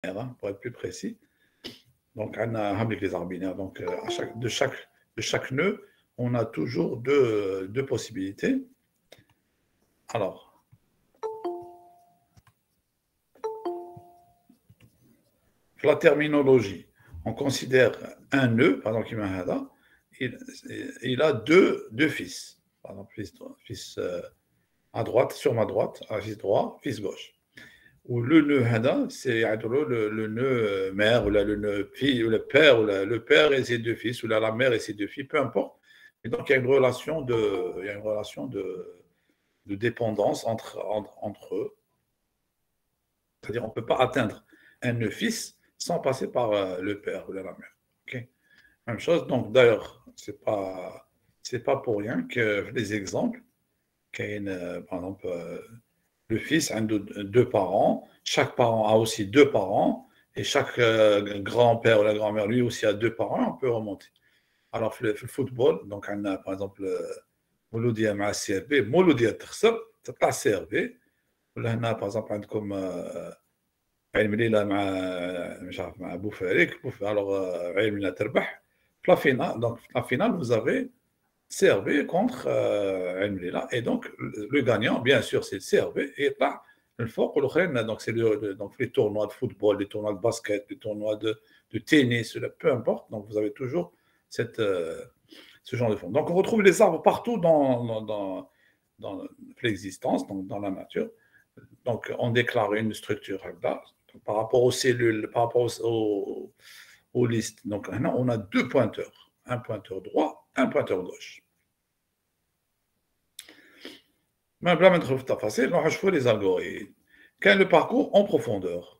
hein, pour être plus précis. Donc, on a avec les arbres binaires. Donc, de chaque nœud, on a toujours deux possibilités. Alors, la terminologie, on considère un nœud, par exemple, il a deux fils. Par exemple, fils à droite, sur ma droite, fils droit, fils gauche. Ou le nœud hada, c'est le nœud mère, ou le nœud fille, ou le père, le père et ses deux fils, ou la mère et ses deux filles, peu importe. Et donc, il y a une relation de dépendance entre eux. C'est-à-dire, on ne peut pas atteindre un nœud fils sans passer par le père ou la mère. Okay. Même chose, donc d'ailleurs, c'est pas pour rien que les exemples, par exemple, le fils a deux parents, chaque parent a aussi deux parents, et chaque grand-père ou la grand-mère, lui aussi, a deux parents, on peut remonter. Alors, le football, donc, on a par exemple, Mouloudia مع السي ار بي مولودية تخسر تطلع سي ار بي ولا هنا par exemple عندكم علم ليلى مع مش عارف مع بوفاريك alors علم ليلى تربح في لا فينال donc la finale vous avez CRB contre علم ليلى et donc le gagnant bien sûr c'est CRB et يطلع الفوق والاخرين donc c'est donc les tournois de football, les tournois de basket, les tournois de tennis, peu importe, donc vous avez toujours ce genre de fond. Donc on retrouve les arbres partout dans l'existence, donc dans la nature. Donc on déclare une structure par rapport aux cellules, par rapport aux listes. Donc maintenant on a deux pointeurs, un pointeur droit, un pointeur gauche. Mais là maintenant c'est facile, on va jouer les algorithmes. Quel est le parcours en profondeur?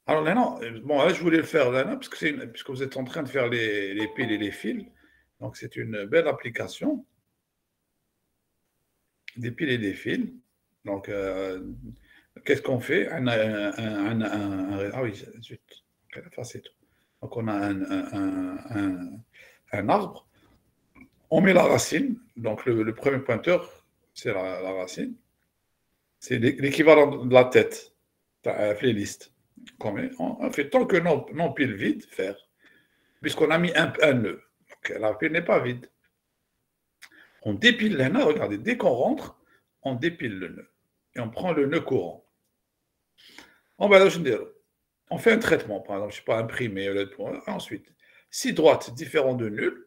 Alors là, bon, là, je voulais le faire là, puisque vous êtes en train de faire les piles et les fils. Donc, c'est une belle application. Des piles et des fils. Donc, qu'est-ce qu'on fait? Ah oui, zut, c'est tout. Donc, on a un arbre. On met la racine. Donc, le premier pointeur, c'est la racine. C'est l'équivalent de la tête, les listes. On fait tant que non pile vide, faire. Puisqu'on a mis un nœud. Donc, la pile n'est pas vide. On dépile le nœud, regardez, dès qu'on rentre, on dépile le nœud. Et on prend le nœud courant. On fait un traitement, par exemple, je ne sais pas, imprimé, ensuite, si droite différent de nul,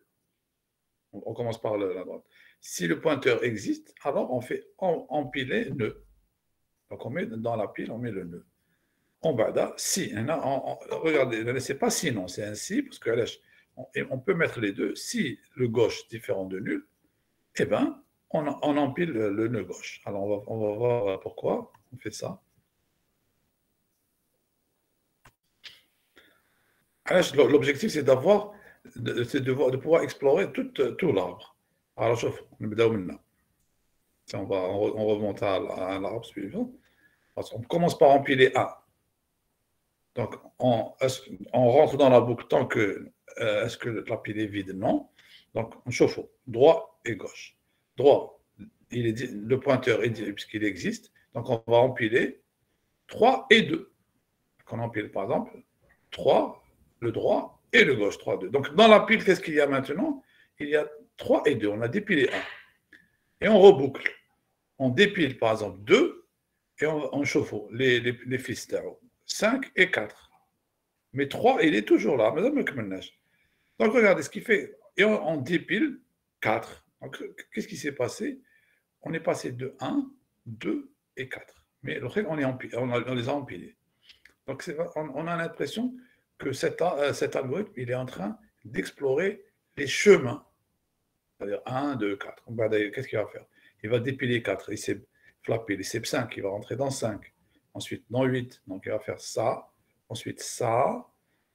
on commence par la droite. Si le pointeur existe, alors on fait empiler nœud. Donc on met dans la pile, on met le nœud. En bas, si, regardez, c'est pas sinon, c'est un si, parce qu'on peut mettre les deux. Si le gauche différent de nul, eh bien, on empile le nœud gauche. Alors, on va voir pourquoi on fait ça. L'objectif, c'est de pouvoir explorer tout l'arbre. Alors, on remonte à l'arbre suivant. On commence par empiler A. Donc, on rentre dans la boucle tant que est-ce que la pile est vide? Non. Donc, on chauffe droit et gauche. Droit, le pointeur est dit puisqu'il existe. Donc, on va empiler 3 et 2. On empile, par exemple, 3, le droit et le gauche, 3, 2. Donc, dans la pile, qu'est-ce qu'il y a maintenant? Il y a 3 et 2. On a dépilé 1. Et on reboucle. On dépile, par exemple, 2 et on chauffe les fils 5 et 4. Mais 3, il est toujours là. Donc, regardez ce qu'il fait. Et on dépile 4. Donc, qu'est-ce qui s'est passé? On est passé de 1, 2 et 4. Mais on les a empilés. Donc, on a l'impression que cet algorithme, il est en train d'explorer les chemins. C'est-à-dire 1, 2, 4. Qu'est-ce qu'il va faire? Il va dépiler 4. Il s'est flappé. Il s'est 5. Il va rentrer dans 5. Ensuite, dans 8. Donc, il va faire ça. Ensuite, ça.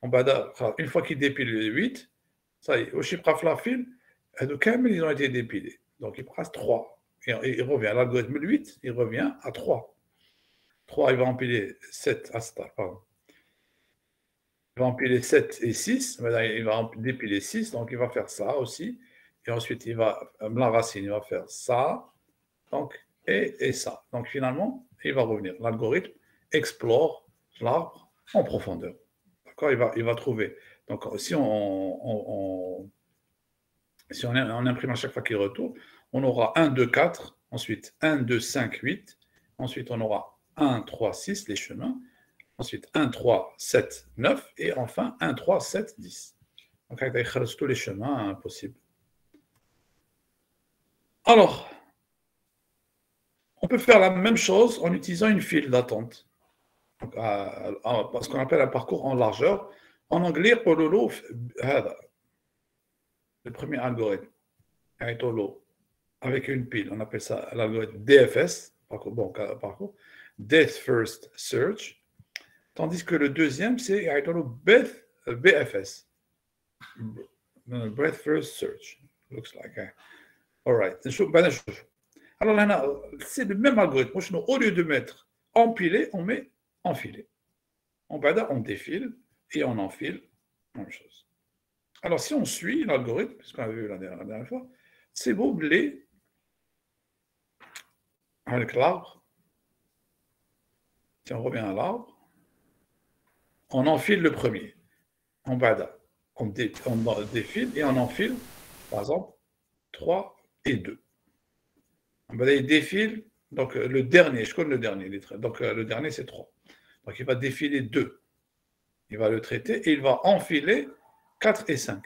Une fois qu'il dépile les 8, ça y est, au chiffre la file, ils ont été dépilés. Donc, il passe 3. Et il revient. L'algorithme 8, il revient à 3. 3, il va empiler 7. Pardon. Il va empiler 7 et 6. Il va dépiler 6. Donc, il va faire ça aussi. Et ensuite, la racine, il va faire ça. Donc, et ça. Donc, finalement, il va revenir. L'algorithme, explore l'arbre en profondeur. D'accord, il va trouver. Donc, si on imprime à chaque fois qu'il retourne, on aura 1, 2, 4, ensuite 1, 2, 5, 8, ensuite on aura 1, 3, 6, les chemins, ensuite 1, 3, 7, 9, et enfin 1, 3, 7, 10. Donc, il y a tous les chemins possibles. Alors, on peut faire la même chose en utilisant une file d'attente. Ce qu'on appelle un parcours en largeur. En anglais, le premier algorithme, avec une pile, on appelle ça l'algorithme DFS, parcours, Depth First Search, tandis que le deuxième, c'est BFS, Breadth First Search. Looks like. All right. Alors là, c'est le même algorithme. Au lieu de mettre empilé, on met enfilé. On défile et on enfile. Même chose. Alors, si on suit l'algorithme, ce qu'on a vu la dernière fois, c'est beau blé avec l'arbre. Si on revient à l'arbre, on enfile le premier. On défile et on enfile, par exemple, 3 et 2. Il défile, donc le dernier, je connais le dernier, donc le dernier c'est 3. Donc il va défiler 2. Il va le traiter et il va enfiler 4 et 5.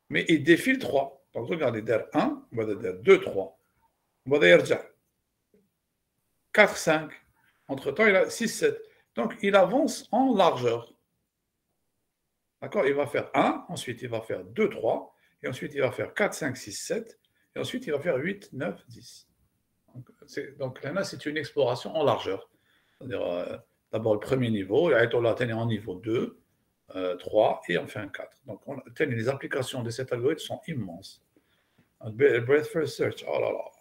Mais il défile 3. Donc regardez, der 1, on va dire 2, 3. On va dire 4, 5. Entre-temps, il a 6, 7. Donc il avance en largeur. D'accord? Il va faire 1, ensuite il va faire 2, 3, et ensuite il va faire 4, 5, 6, 7, et ensuite il va faire 8, 9, 10. Donc là, c'est une exploration en largeur. C'est-à-dire, d'abord le premier niveau, et on l'atteint en niveau 2, 3 et enfin 4. Donc les applications de cet algorithme sont immenses. Breadth First Search, oh là là,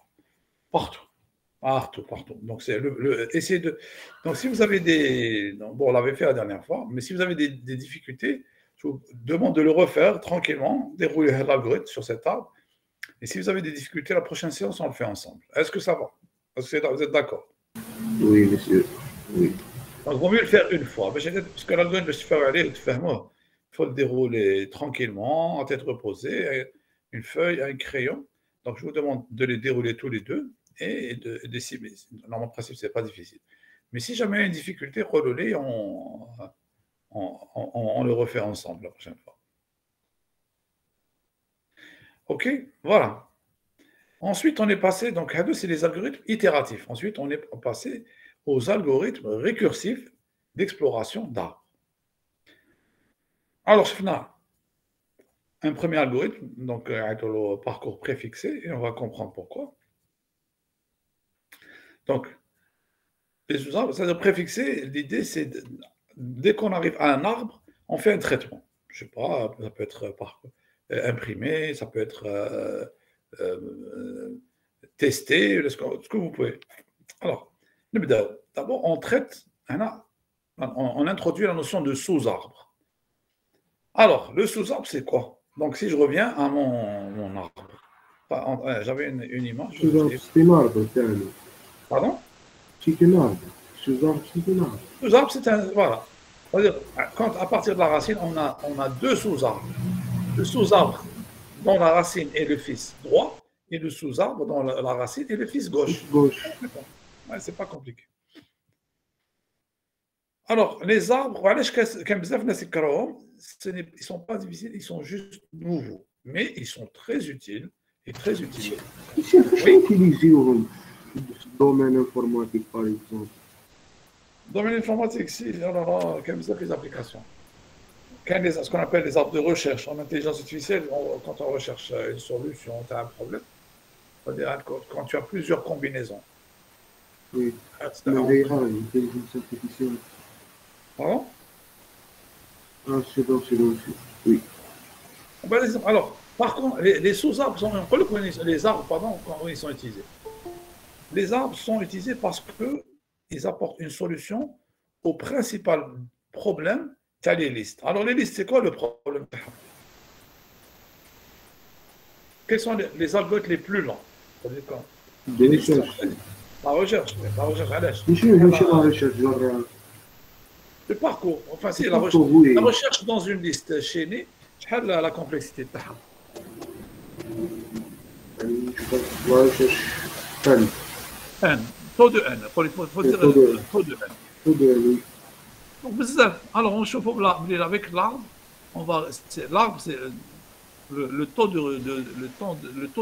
partout. Donc c'est essayer de. Donc si vous avez on l'avait fait la dernière fois, mais si vous avez des difficultés, je vous demande de le refaire tranquillement, dérouler l'algorithme sur cet arbre. Et si vous avez des difficultés, la prochaine séance, on le fait ensemble. Est-ce que ça va? Est-ce que vous êtes d'accord? Oui, monsieur. Oui. Donc, il vaut mieux le faire une fois. Parce que l'algorithme, il faut le dérouler tranquillement, en tête reposée, une feuille, un crayon. Donc, je vous demande de les dérouler tous les deux et de cibler. Normalement, en principe, ce n'est pas difficile. Mais si jamais il y a une difficulté, relevez, on le refait ensemble la prochaine fois. OK, voilà. Ensuite, on est passé, donc, c'est les algorithmes itératifs. Ensuite, on est passé aux algorithmes récursifs d'exploration d'arbres. Alors, on a un premier algorithme, donc, le parcours préfixé, et on va comprendre pourquoi. Donc, les arbres, c'est-à-dire préfixé, l'idée, c'est dès qu'on arrive à un arbre, on fait un traitement. Je ne sais pas, ça peut être imprimé, ça peut être testé, ce que vous pouvez. Alors, d'abord, on traite, on introduit la notion de sous-arbre. Alors, le sous-arbre, c'est quoi? Donc, si je reviens à mon arbre, j'avais une image. Sous-arbre, c'est un arbre. Pardon? C'est un arbre. Sous-arbre, c'est un arbre. Sous-arbre, c'est un. Voilà. C'est-à-dire, à partir de la racine, on a deux sous-arbres. Le sous-arbre dont la racine est le fils droit et le sous-arbre dont la racine est le fils gauche. Gauche. Ouais, c'est pas compliqué. Alors, les arbres, ils ne sont pas difficiles, ils sont juste nouveaux. Mais ils sont très utiles et très utiles. Utilisez dans le domaine informatique, par exemple. Domaine informatique, si, alors, les applications. Ce qu'on appelle les arbres de recherche en intelligence artificielle, quand on recherche une solution, tu as un problème. C'est-à-dire quand tu as plusieurs combinaisons. Oui. L'intelligence artificielle. Pardon? C'est bon. Oui. Alors, par contre, les sous-arbres les arbres, quand ils sont utilisés. Les arbres sont utilisés parce qu'ils apportent une solution au principal problème qu'a les listes. Alors, les listes, c'est quoi le problème? Quels sont les algorithmes les plus lents? De recherche. La recherche, à l'âge. Monsieur, la recherche, genre Le parcours. Enfin, c'est la parcours, oui. recherche dans une liste chaînée. شحال la complexité تاعها. يعني je la recherche N. N. Taux de N. Il faut dire taux de N. Taux de N, oui. Donc, بزاف. Alors, on chauffe avec l'arbre. L'arbre, c'est le taux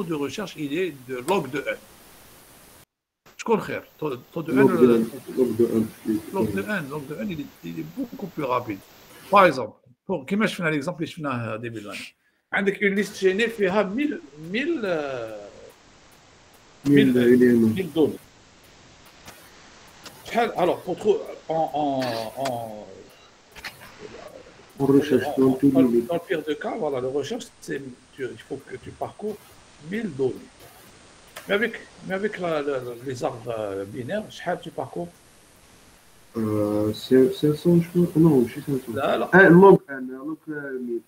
de recherche, il est de log de N. شكون خير taux de N log de N il est beaucoup plus rapide. Par exemple, كيما شفنا l'exemple اللي شفناه ديبي l'année. عندك une liste chaînée فيها 1000 données. Alors, pour trouver On recherche dans tous les dans le pire des cas, voilà, la recherche, il faut que tu parcours 1000 données. Mais avec les arbres binaires, tu parcours 500, je pense. Non, je suis 500. là, Log 1000.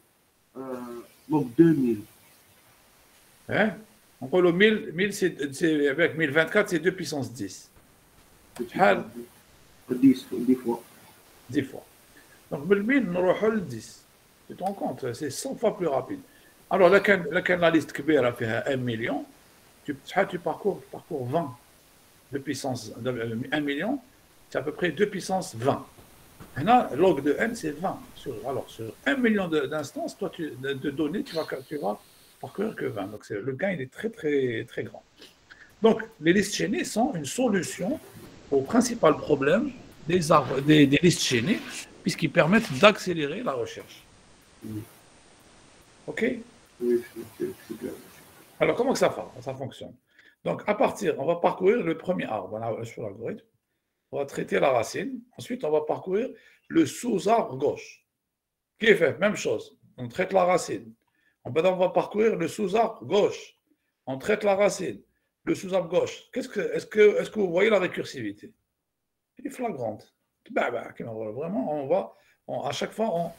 Log 2000. hein? On peut le 1000 c'est avec 1024, c'est 2 puissance 10. 10 fois. 10 fois. Donc, le 1000, nous allons 10. Tu te rends compte, c'est 100 fois plus rapide. Alors, là, quand la liste كبيرة فيها 1 million, tu parcours 20 de puissance 1 million, c'est à peu près 2 puissance 20. Maintenant, log de n, c'est 20. Alors, sur 1 million d'instances, toi, de données, tu vas parcourir que 20. Donc, le gain, il est très, très, très grand. Donc, les listes chaînées sont une solution au principal problème des listes chaînées, puisqu'ils permettent d'accélérer la recherche. OK? Oui, c'est clair. Alors, comment que ça fonctionne? Donc, on va parcourir le premier arbre sur l'algorithme. On va traiter la racine. Ensuite, on va parcourir le sous-arbre gauche. Qui est fait? Même chose. On traite la racine. On va parcourir le sous-arbre gauche. On traite la racine. Le sous-arbre gauche. Est-ce que vous voyez la récursivité? Elle est flagrante. Vraiment, à chaque fois,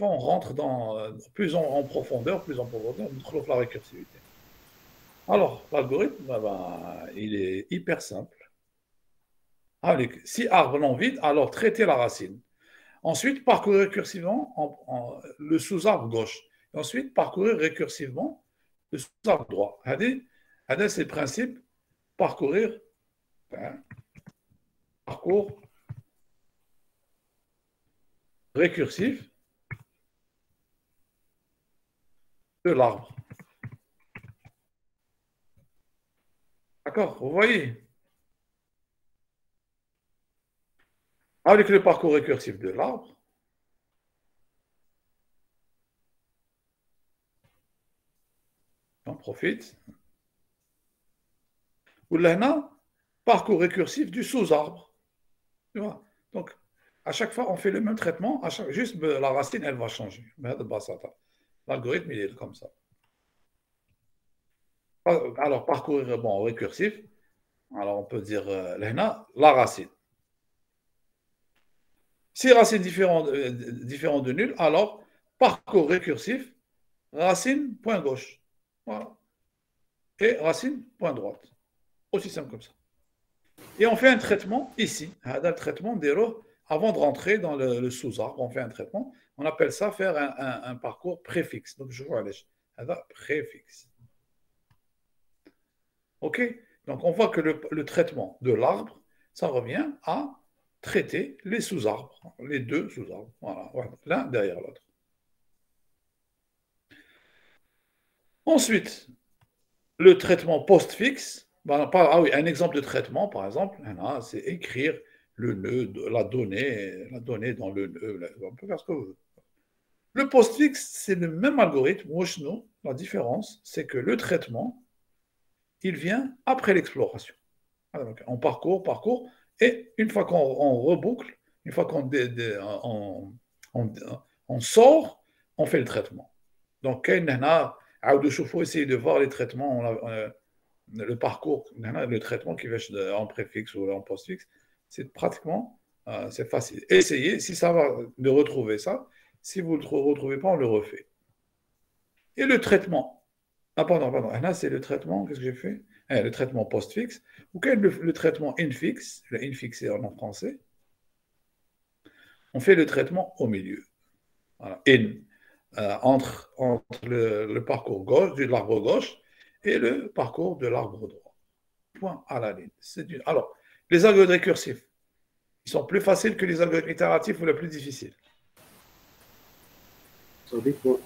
on rentre plus en profondeur, on trouve la récursivité. Alors, l'algorithme, il est hyper simple. Si arbre non vide, alors traiter la racine. Ensuite, parcourir récursivement le sous-arbre gauche. Et ensuite, parcourir récursivement le sous-arbre droit. C'est le principe parcours récursif de l'arbre. D'accord? Vous voyez? Avec le parcours récursif de l'arbre, on profite. Ou là, parcours récursif du sous-arbre. Tu vois? Donc, à chaque fois, on fait le même traitement. Juste la racine, elle va changer. L'algorithme, il est comme ça. Alors, parcourir récursif. Alors, on peut dire la racine. Si racine différent de nul, alors parcours récursif, racine, point gauche. Voilà. Et racine, point droite. Aussi simple comme ça. Et on fait un traitement ici. Le traitement avant de rentrer dans le sous-arbre, on fait un traitement. On appelle ça faire un parcours préfixe. Donc, je vois préfixe. OK? Donc, on voit que le traitement de l'arbre, ça revient à traiter les sous-arbres, les deux sous-arbres. Voilà, l'un derrière l'autre. Ensuite, le traitement postfixe. Un exemple de traitement, par exemple, c'est écrire le nœud, la donnée dans le nœud. On peut faire ce que vous voulez. Le postfixe, c'est le même algorithme. La différence, c'est que le traitement, il vient après l'exploration. On parcourt, et une fois qu'on reboucle, une fois qu'on sort, on fait le traitement. Donc, il faut essayer de voir les traitements, le parcours, le traitement qui va en préfixe ou en postfixe, c'est pratiquement, c'est facile. Essayez, si ça va, de retrouver ça. Si vous ne le retrouvez pas, on le refait. Et le traitement, pardon, là c'est le traitement, qu'est-ce que j'ai fait? Le traitement postfixe, ou le traitement infixe, le infixe c'est en français. on fait le traitement au milieu. Voilà. Entre le parcours gauche, de l'arbre gauche et le parcours de l'arbre droit. Point à la ligne. Alors, les algorithmes récursifs, ils sont plus faciles que les algorithmes itératifs ou les plus difficiles. Ça dépend.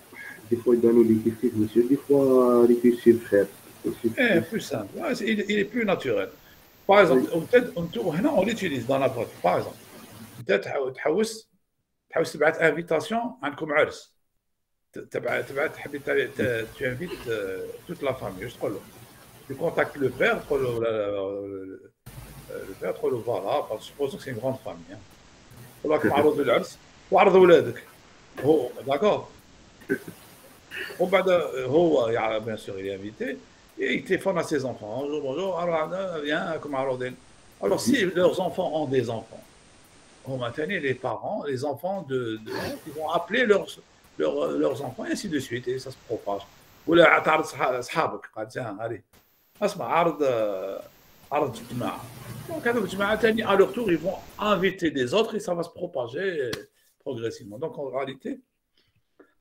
Des fois, dans les difficiles, monsieur, des fois, récursif, frère. Plus simple. Il est plus naturel. Par exemple, on l'utilise dans la pratique. Par exemple, peut-être تحوس تبعت invitation عندكم عرس. تبعت حبيت tu invites toute la famille. Je تقول له. Tu contactes le père, تقول له le père تقول له voilà, parce que supposons que c'est une grande famille. Hein. تقول لك معروض العرس وعرض اولادك. هو d'accord. وبعد هو bien sûr il est invité et il téléphone à ses enfants. Bonjour, bonjour, alors viens comme عروضين. Alors si leurs enfants ont des enfants, on va tenir les parents, les enfants ils vont appeler leurs enfants et ainsi de suite et ça se propage. ولا تعرض اصحابك قال tiens allez اسمع عرض جماعه. Donc هذوك الجماعه ثاني à leur tour ils vont inviter des autres et ça va se propager progressivement. Donc en réalité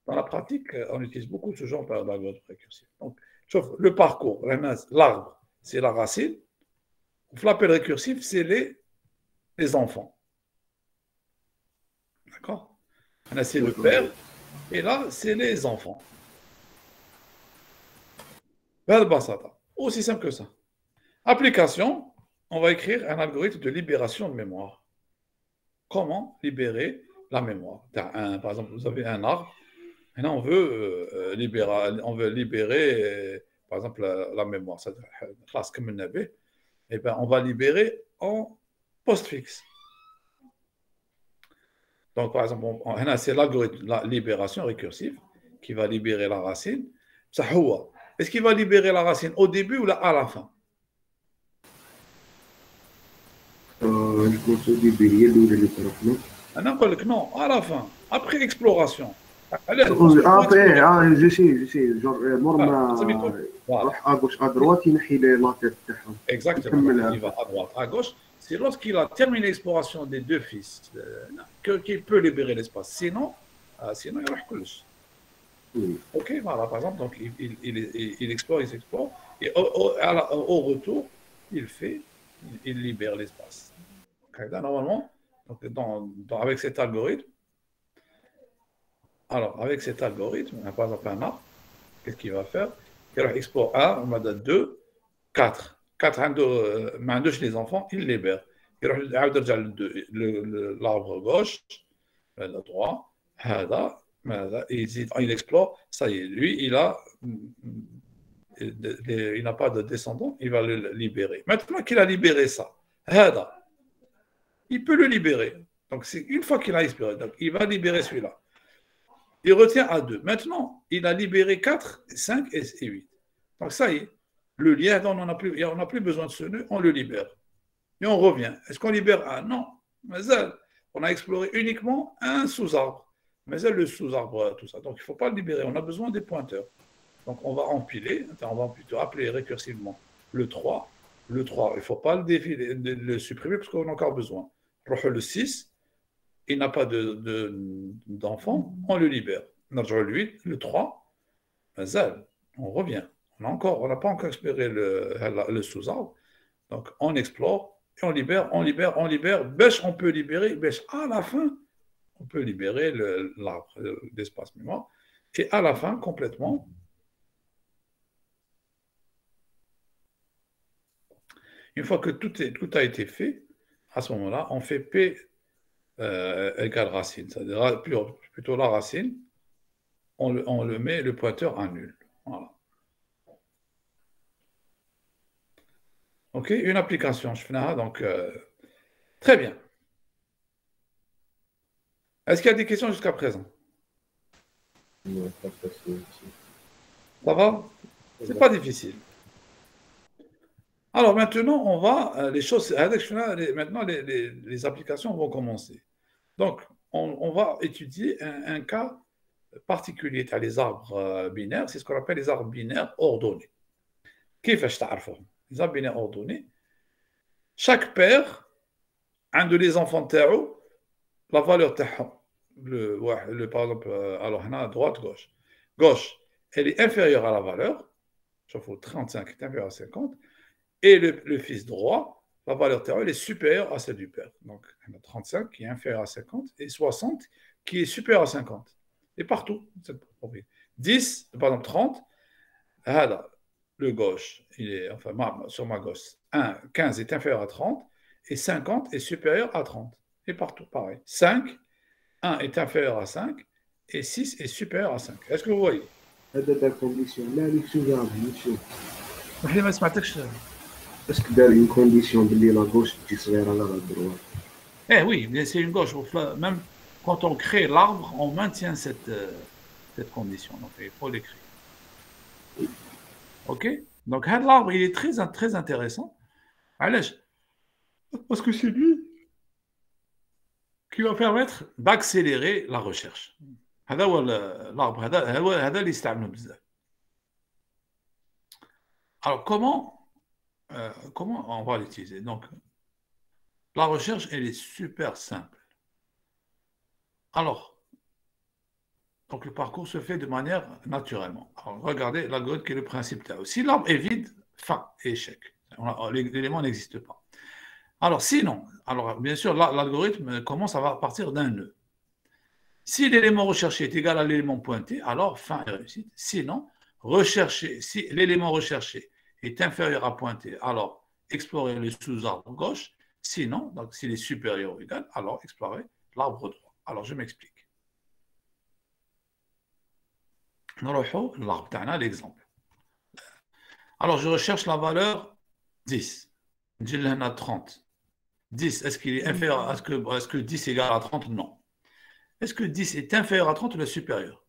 dans la pratique, on utilise beaucoup ce genre d'algorithme récursif. Donc, sauf le parcours, l'arbre, c'est la racine. L'appel récursif, c'est les enfants. D'accord? Là, c'est le père. Et là, c'est les enfants. Aussi simple que ça. Application, on va écrire un algorithme de libération de mémoire. Comment libérer la mémoire? Par exemple, vous avez un arbre. Et là, on veut libérer par exemple, la mémoire. Classe comme une navette. Et ben, on va libérer en postfixe. Donc, par exemple, c'est l'algorithme de la libération récursive qui va libérer la racine. Est-ce qu'il va libérer la racine au début ou à la fin? Je pense au début, il y a non, à la fin, après exploration. je sais, genre, à gauche, à droite, il y a la tête. Exactement, il va à droite, à gauche. C'est lorsqu'il a terminé l'exploration des deux fils qu'il peut libérer l'espace. Sinon, il y aura plus. Ok, voilà, par exemple, donc il explore, et au retour, il libère l'espace. Normalement, donc, avec cet algorithme, par exemple, un arbre, qu'est-ce qu'il va faire? Il va explorer 1, on va dire 2, 4. 4 عندوش les enfants, il libère. يروح يعاود يرجع l'arbre gauche, le droit, il explore, ça y est, lui, il n'a pas de descendant, il va le libérer. Maintenant qu'il a libéré ça, il peut le libérer. Donc, c'est une fois qu'il a exploré, donc il va libérer celui-là. Il retient à 2. Maintenant, il a libéré 4, 5 et 8. Donc, ça y est. Le lien, on n'a plus besoin de ce nœud, on le libère. Et on revient. Est-ce qu'on libère un? Non. Mais on a exploré uniquement un sous-arbre. Mais le sous-arbre, tout ça. Donc, il ne faut pas le libérer. On a besoin des pointeurs. Donc, on va empiler. On va plutôt appeler récursivement le 3. Le 3, il ne faut pas le supprimer parce qu'on a encore besoin. Le 6, il n'a pas d'enfant, on le libère. Le 8, le 3, on revient. On n'a pas encore exploré le sous-arbre. Donc, on explore et on libère. On peut libérer. À la fin, on peut libérer l'arbre d'espace mémoire. Et à la fin, complètement, une fois que tout a été fait, à ce moment-là, on fait P égale racine. C'est-à-dire plutôt la racine, on le met le pointeur à nul. Voilà. OK, une application, je fais là, donc très bien. Est-ce qu'il y a des questions jusqu'à présent? Non, pas facile. Ça va? C'est pas difficile. Alors maintenant, on va, les choses, maintenant les applications vont commencer. Donc, on va étudier un cas particulier. Tu as les arbres binaires, c'est ce qu'on appelle les arbres binaires ordonnés. كيفاش تعرفهم؟ Les arbres binaires ordonnés. Chaque père, un de les enfants تاعو la valeur par exemple, alors on a droite, gauche. Gauche, elle est inférieure à la valeur, je trouve 35 est inférieur à 50, et le fils droit, la valeur terre, elle est supérieure à celle du père. Donc, on a 35 qui est inférieur à 50 et 60 qui est supérieur à 50. Et partout, cette propriété. 10, par exemple 30, le gauche, il est, enfin, sur ma gauche, 15 est inférieur à 30 et 50 est supérieur à 30. Et partout, pareil. 5, 1 est inférieur à 5 et 6 est supérieur à 5. Est-ce que vous voyez? هذا دار كونديسيون لا اللي شو جاب شوف وحنا ما سمعتكش. اسك دار اون كونديسيون باللي لا غوش تجي صغيره على لا دروات. Eh oui, mais c'est une gauche. Même quand on crée l'arbre, on maintient cette condition. Donc, il faut l'écrire. OK? Donc, l'arbre, il est très, très intéressant. Allez, parce que c'est lui qui va permettre d'accélérer la recherche. L'arbre, alors, comment on va l'utiliser? Donc, la recherche, elle est super simple. Alors, donc le parcours se fait de manière naturellement. Alors, regardez l'algorithme qui est le principe Tao. Si l'arbre est vide, fin, échec. L'élément n'existe pas. Alors, sinon, alors bien sûr, l'algorithme commence à partir d'un nœud. Si l'élément recherché est égal à l'élément pointé, alors fin et réussite. Sinon, si l'élément recherché est inférieur à pointé, alors explorer le sous-arbre gauche. Sinon, donc s'il est supérieur ou égal, alors explorer l'arbre droit. Alors, je m'explique. L'arbre, l'exemple. Alors, je recherche la valeur 10. J'ai 30. 10, est-ce qu'il est inférieur, est-ce que 10 est égal à 30? Non. Est-ce que 10 est inférieur à 30 ou le supérieur?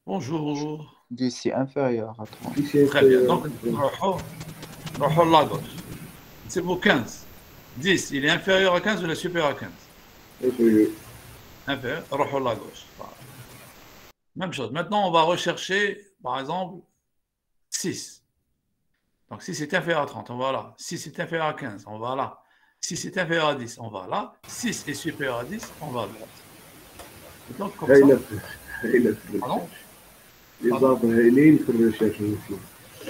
Bonjour. 10 est inférieur à 30. Très bien. Donc, la gauche. C'est pour 15. 10, il est inférieur à 15 ou le supérieur à 15? Inférieur. La gauche. Voilà. Même chose. Maintenant, on va rechercher, par exemple, 6. Donc, 6 est inférieur à 30, on va là. 6 est inférieur à 15, on va là. 6 est inférieur à 10, on va là. 6 est supérieur à 10, on va à droite. Et donc, comme ça... Pardon?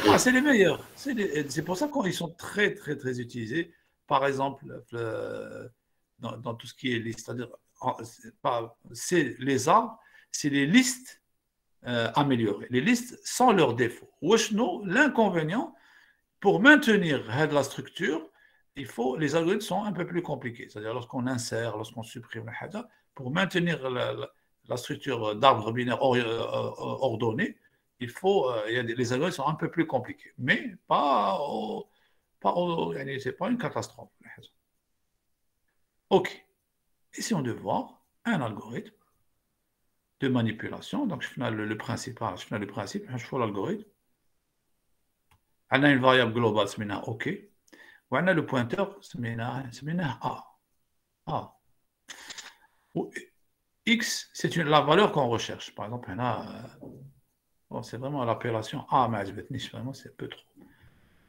Ah, c'est les meilleurs. C'est pour ça qu'ils sont très, très, très utilisés. Par exemple, dans tout ce qui est liste, c'est-à-dire, c'est les arbres, c'est les listes améliorées. Les listes sans leurs défauts. L'inconvénient, pour maintenir la structure, les algorithmes sont un peu plus compliqués. C'est-à-dire lorsqu'on insère, lorsqu'on supprime, pour maintenir la structure d'arbre binaire ordonné, les algorithmes sont un peu plus compliqués. Mais c'est pas une catastrophe. OK. Essayons de voir un algorithme de manipulation. Donc, je fais le principe, je fais l'algorithme. On a une variable globale, c'est OK. On a le pointeur, c'est A. A. X, c'est la valeur qu'on recherche. Par exemple, on a. C'est vraiment l'appellation A, mais vraiment, c'est un peu trop.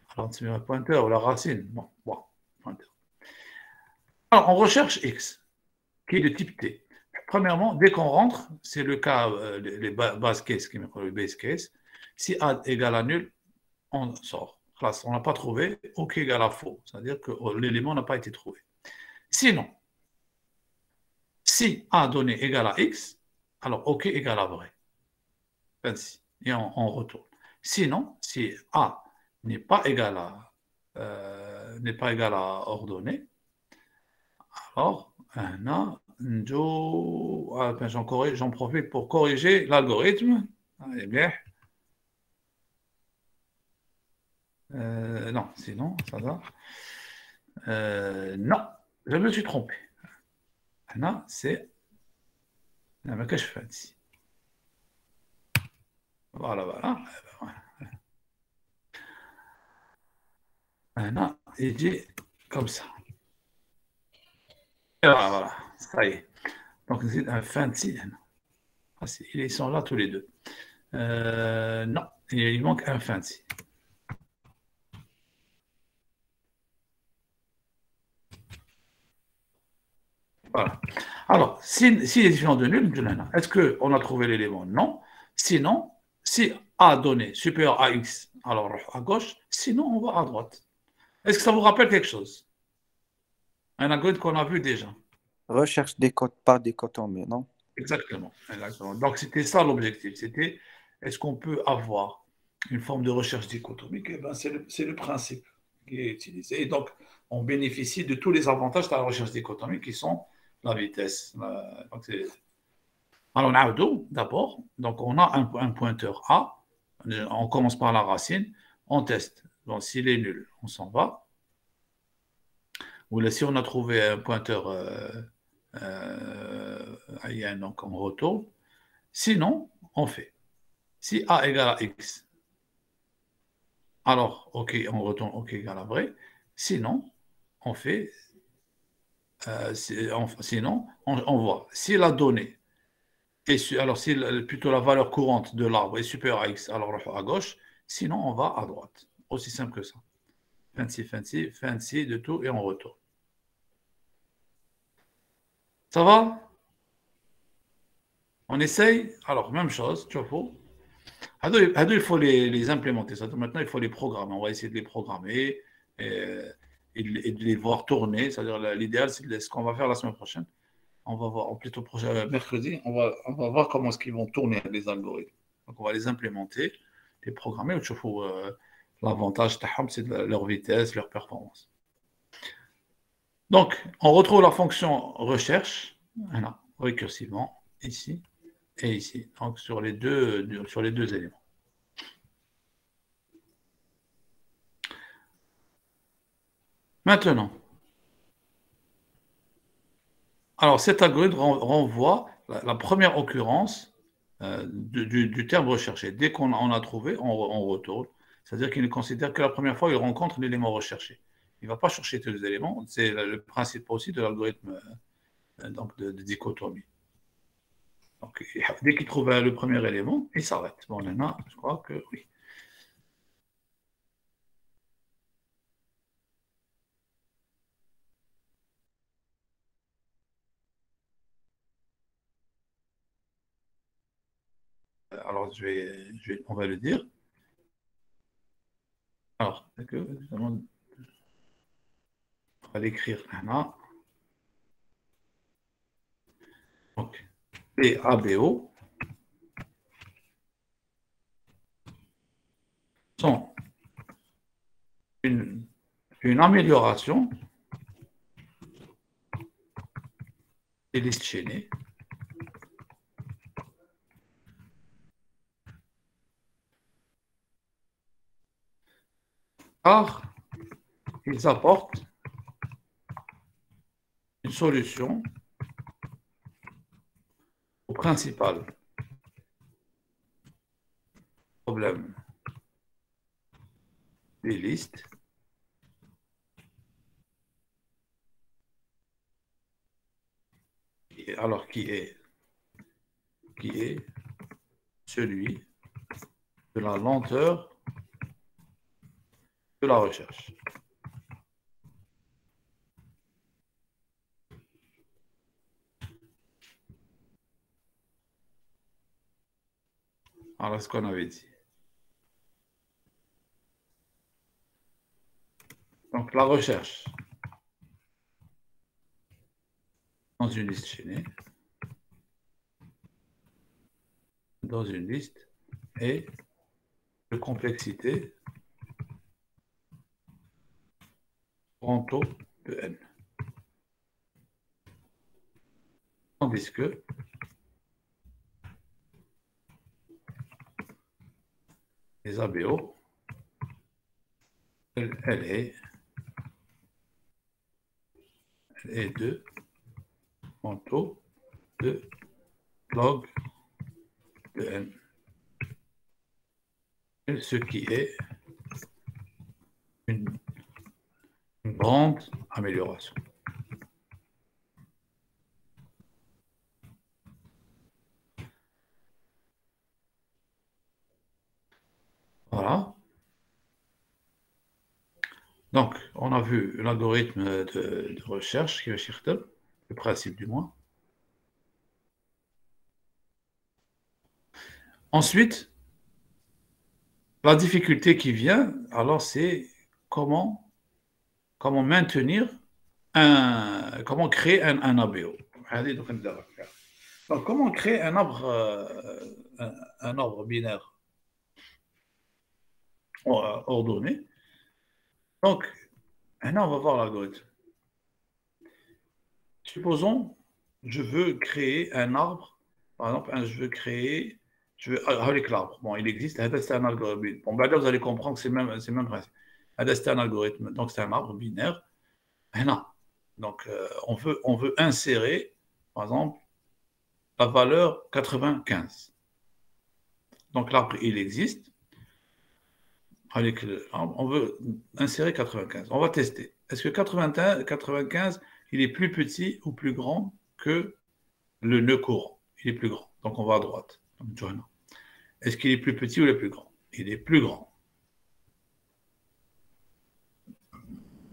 Alors, c'est un pointeur ou la racine. Bon, pointeur. Alors, on recherche X, qui est de type T. Premièrement, dès qu'on rentre, c'est le cas, les base case, qui m'appelle le base case. Si A égale à nul, on sort. On n'a pas trouvé, OK égale à faux. C'est-à-dire que l'élément n'a pas été trouvé. Sinon, si A donné égal à X, alors OK égale à vrai. 26. Et on retourne. Sinon, si A n'est pas égal à ordonnée, alors j'en profite pour corriger l'algorithme. Allez bien. Non, sinon, ça va. Non, je me suis trompé. Non, c'est... Mais qu'est-ce que je fais ici? Voilà. Maintenant, il dit comme ça. Et voilà, ça y est. Donc, c'est un fin de signe. Ils sont là tous les deux. Non, il manque un fin de signe. Voilà. Alors, si est différent de nul, est-ce qu'on a trouvé l'élément? Non. Sinon, si A donné supérieur à X, alors à gauche, sinon on va à droite. Est-ce que ça vous rappelle quelque chose? Un algorithme qu'on a vu déjà. Recherche des codes par dichotomie, non? Exactement. Exactement. Donc, c'était ça l'objectif. C'était, est-ce qu'on peut avoir une forme de recherche dichotomique? Eh ben, c'est le principe qui est utilisé. Et donc, on bénéficie de tous les avantages de la recherche dichotomique qui sont la vitesse. Donc, alors, on a deux d'abord. Donc, on a un pointeur A. On commence par la racine. On teste. Donc, s'il est nul, on s'en va. Ou là, si on a trouvé un pointeur donc on retourne. Sinon, on fait. Si A égale à X, alors, OK, on retourne OK égale à vrai. Sinon, on fait. Sinon, on voit. Si la donnée alors, si plutôt la valeur courante de l'arbre est supérieure à X, alors on va à gauche. Sinon, on va à droite. Aussi simple que ça. Fancy de tout et on retourne. Ça va? On essaye? Alors, même chose, tu vois. Il faut les implémenter. Maintenant, il faut les programmer. On va essayer de les programmer et de les voir tourner. C'est-à-dire, l'idéal, c'est ce qu'on va faire la semaine prochaine. On va voir, plutôt prochain mercredi, on va voir comment est-ce qu'ils vont tourner les algorithmes. Donc, on va les implémenter, les programmer. L'avantage, c'est leur vitesse, leur performance. Donc, on retrouve la fonction recherche, voilà, récursivement, ici et ici, donc sur les deux éléments. Maintenant, alors cet algorithme renvoie la première occurrence du terme recherché. Dès qu'on a trouvé, on retourne. C'est-à-dire qu'il ne considère que la première fois il rencontre l'élément recherché. Il ne va pas chercher tous les éléments. C'est le principe aussi de l'algorithme donc de dichotomie. Donc, dès qu'il trouve le premier élément, il s'arrête. Bon, maintenant, je crois que oui. Alors, on va le dire. Alors, on va l'écrire maintenant. Donc, PABO sont une amélioration des listes chaînées car ils apportent une solution au principal problème des listes alors qui est celui de la lenteur de la recherche. Alors, ce qu'on avait dit. Donc, la recherche dans une liste chaînée, dans une liste, est de complexité grand O de n. Tandis que les ABO, elle est de grand O de log de n. Ce qui est une grande amélioration. Voilà. Donc, on a vu l'algorithme de recherche qui est Schichtel. le principe du moins. Ensuite, la difficulté qui vient, alors c'est comment, maintenir comment créer un ABO. Donc, comment créer un arbre, un arbre binaire ordonné. Donc, maintenant, on va voir l'algorithme. Supposons, je veux créer un arbre. Par exemple, avec l'arbre. Bon, il existe, c'est un algorithme. Bon, ben là, vous allez comprendre que c'est le même principe. C'est un algorithme, donc c'est un arbre binaire. Non. Donc, on veut insérer, par exemple, la valeur 95. Donc, l'arbre, il existe. On veut insérer 95. On va tester. Est-ce que 95, il est plus petit ou plus grand que le nœud courant? Il est plus grand. Donc, on va à droite. Est-ce qu'il est plus petit ou il est plus grand? Il est plus grand.